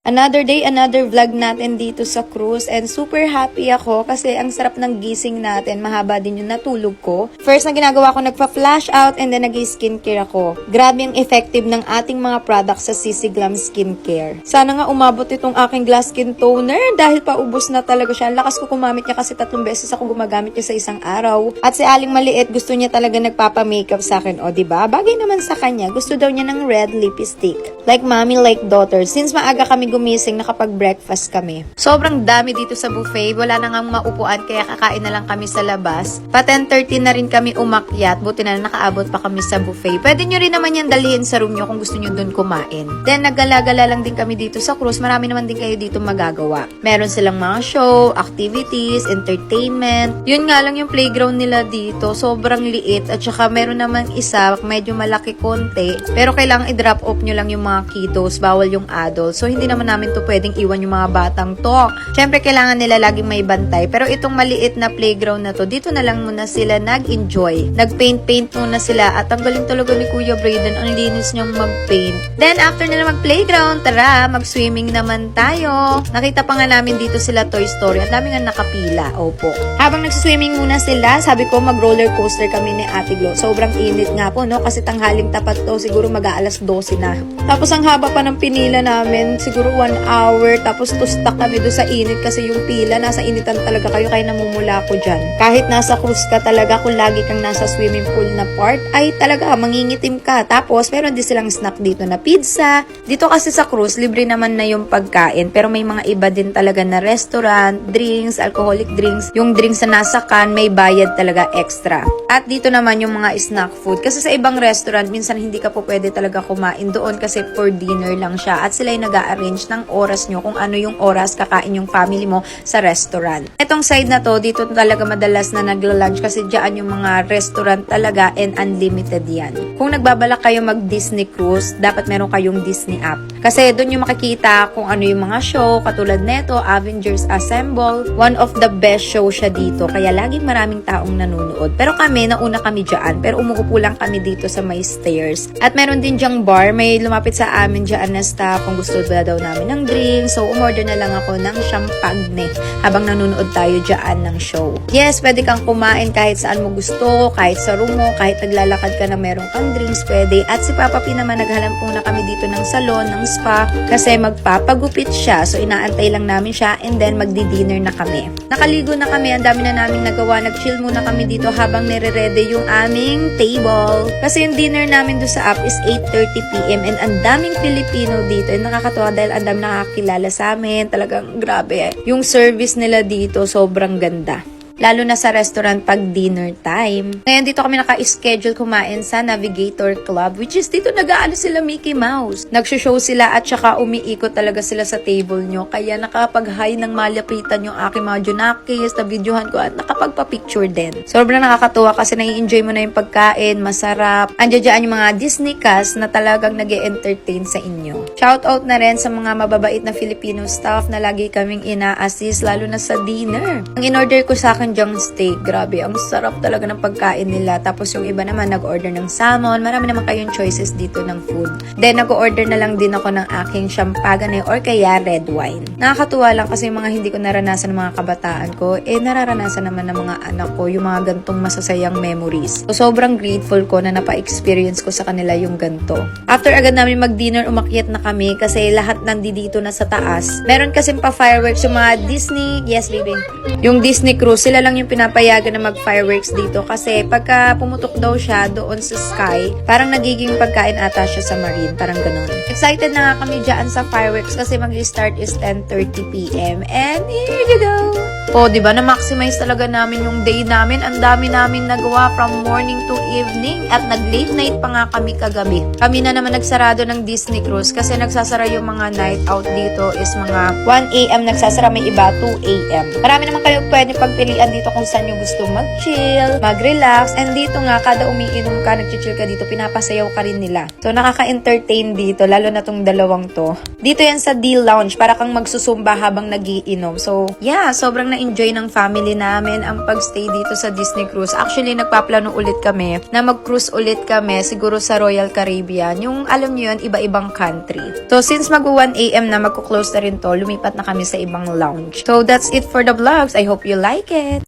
Another day, another vlog natin dito sa cruise and super happy ako kasi ang sarap ng gising natin. Mahaba din yung natulog ko. First na ginagawa ko, nagpa-flash out and then nag-skincare ako. Grabe ang effective ng ating mga products sa CC Glam Skincare. Sana nga umabot itong aking glass skin toner dahil paubos na talaga siya. Ang lakas ko kumamit niya kasi 3 beses ako gumagamit niya sa isang araw. At si Aling Maliit, gusto niya talaga nagpapa-makeup sa akin. O diba? Bagay naman sa kanya. Gusto daw niya ng red lipstick. Like mommy, like daughter. Since maaga kami gumising, nakapag-breakfast kami. Sobrang dami dito sa buffet. Wala na nga maupuan, kaya kakain na lang kami sa labas. Pa 10:30 na rin kami umakyat. Buti na nakaabot pa kami sa buffet. Pwede nyo rin naman yan dalhin sa room nyo kung gusto nyo dun kumain. Then, naggala-gala lang din kami dito sa cruise. Marami naman din kayo dito magagawa. Meron silang mga show, activities, entertainment. Yun nga lang yung playground nila dito. Sobrang liit. At saka meron naman isa, medyo malaki konti. Pero kailangan i-drop off nyo lang yung mga kiddos. Bawal yung adults. So, hindi naman namin to pwedeng iwan yung mga batang to. Siyempre, kailangan nila laging may bantay. Pero itong maliit na playground na to, dito na lang muna sila nag-enjoy. Nag-paint-paint muna sila. At ang galing talaga ni Kuya Braden, ang linis niyang mag-paint. Then, after nila mag-playground, tara, mag-swimming naman tayo. Nakita pa nga namin dito sila Toy Story. Ang dami nga nakapila. Opo. Habang nagsiswimming muna sila, sabi ko mag-roller coaster kami ni Ate Glo. Sobrang init nga po, no? Kasi tanghaling tapat to, siguro mag-aalas 12 na. Tapos ang haba pa ng pinila namin, siguro 1 hour, tapos to stuck kami doon sa init kasi yung pila, nasa initan talaga kayo, kaya namumula ko dyan. Kahit nasa cruise ka talaga, kung lagi kang nasa swimming pool na part, ay talaga, mangingitim ka. Tapos, meron din silang snack dito na pizza. Dito kasi sa cruise, libre naman na yung pagkain, pero may mga iba din talaga na restaurant, drinks, alcoholic drinks. Yung drinks na nasa can, may bayad talaga extra. At dito naman yung mga snack food. Kasi sa ibang restaurant, minsan hindi ka po pwede talaga kumain doon kasi for dinner lang siya. At sila yung nag-a-arrange ng oras nyo kung ano yung oras kakain yung family mo sa restaurant. Itong side na to, dito talaga madalas na nagla-lunch kasi dyan yung mga restaurant talaga and unlimited yan. Kung nagbabalak kayo mag-Disney cruise, dapat meron kayong Disney app. Kasi doon yung makikita kung ano yung mga show, katulad neto, Avengers Assemble. One of the best show siya dito, kaya laging maraming taong nanonood. Pero kami, nauna kami dyan, pero umuupo lang kami dito sa may stairs. At meron din dyang bar, may lumapit sa amin dyan na staff kung gusto ba daw namin ng drink. So, umorder na lang ako ng champagne habang nanonood tayo dyan ng show. Yes, pwede kang kumain kahit saan mo gusto, kahit sa room mo, kahit naglalakad ka na meron kang drinks, pwede. At si Papa P naman, naghanap muna kami dito ng salon, ng spa, kasi magpapagupit siya. So, inaantay lang namin siya and then magdi-dinner na kami. Nakaligo na kami, ang dami na namin nagawa. Nag-chill muna kami dito habang nire-ready yung aming table. Kasi yung dinner namin doon sa app is 8:30 PM and ang daming Pilipino dito. And nakakatuwa dahil ang daming nakakilala sa amin. Talagang grabe. Yung service nila dito, sobrang ganda. Lalo na sa restaurant pag dinner time. Ngayon dito kami naka-schedule kumain sa Navigator Club, which is dito nag-aano sila Mickey Mouse. Nagsho-show sila at saka umiikot talaga sila sa table nyo. Kaya nakapag-hi ng malapitan yung aking mga junakis, na videohan ko at nakapagpa-picture din. Sobrang nakakatuwa kasi nai-enjoy mo na yung pagkain, masarap. Andiyan dyan yung mga Disney cast na talagang nag-e-entertain sa inyo. Shoutout na rin sa mga mababait na Filipino staff na lagi kaming ina-assist, lalo na sa dinner. Ang in-order ko sa akin dyang steak. Grabe, ang sarap talaga ng pagkain nila. Tapos yung iba naman nag-order ng salmon. Marami naman kayong choices dito ng food. Then nag-order na lang din ako ng aking champagne or kaya red wine. Nakakatuwa lang kasi yung mga hindi ko naranasan ng mga kabataan ko, nararanasan naman ng mga anak ko yung mga gantong masasayang memories. So sobrang grateful ko na napa-experience ko sa kanila yung ganto. After agad namin mag-dinner, umakyat na kami kasi lahat nandito na sa taas. Meron kasi pa fireworks yung mga Disney, yes baby, yung Disney cruise, sila lang yung pinapayagan na mag-fireworks dito kasi pagka pumutok daw siya doon sa sky, parang nagiging pagkain ata siya sa marine, parang ganun. Excited na nga kami dyan sa fireworks kasi mag-start is 10:30 PM and here you go! O, diba, na-maximize talaga namin yung day namin. Ang dami namin nagawa from morning to evening at nag-late night pa nga kami kagabi. Kami na naman nagsarado ng Disney Cruise kasi nagsasara yung mga night out dito is mga 1 AM nagsasara, may iba 2 AM. Marami naman kayo pwede pagpilian pagpipilian dito kung saan nyo gusto mag-chill, mag-relax, and dito nga, kada umiinom ka, nag-chill ka dito, pinapasayaw ka rin nila. So, nakaka-entertain dito, lalo na tong dalawang to. Dito yan sa D-Lounge, para kang magsusumba habang nagiinom. So, yeah, sobrang na-enjoy ng family namin ang pagstay dito sa Disney Cruise. Actually, nagpaplano ulit kami na mag-cruise ulit kami, siguro sa Royal Caribbean. Yung, alam nyo yun, iba-ibang country. So, since mag-1 AM na, magko-close na rin to, lumipat na kami sa ibang lounge. So, that's it for the vlogs. I hope you like it.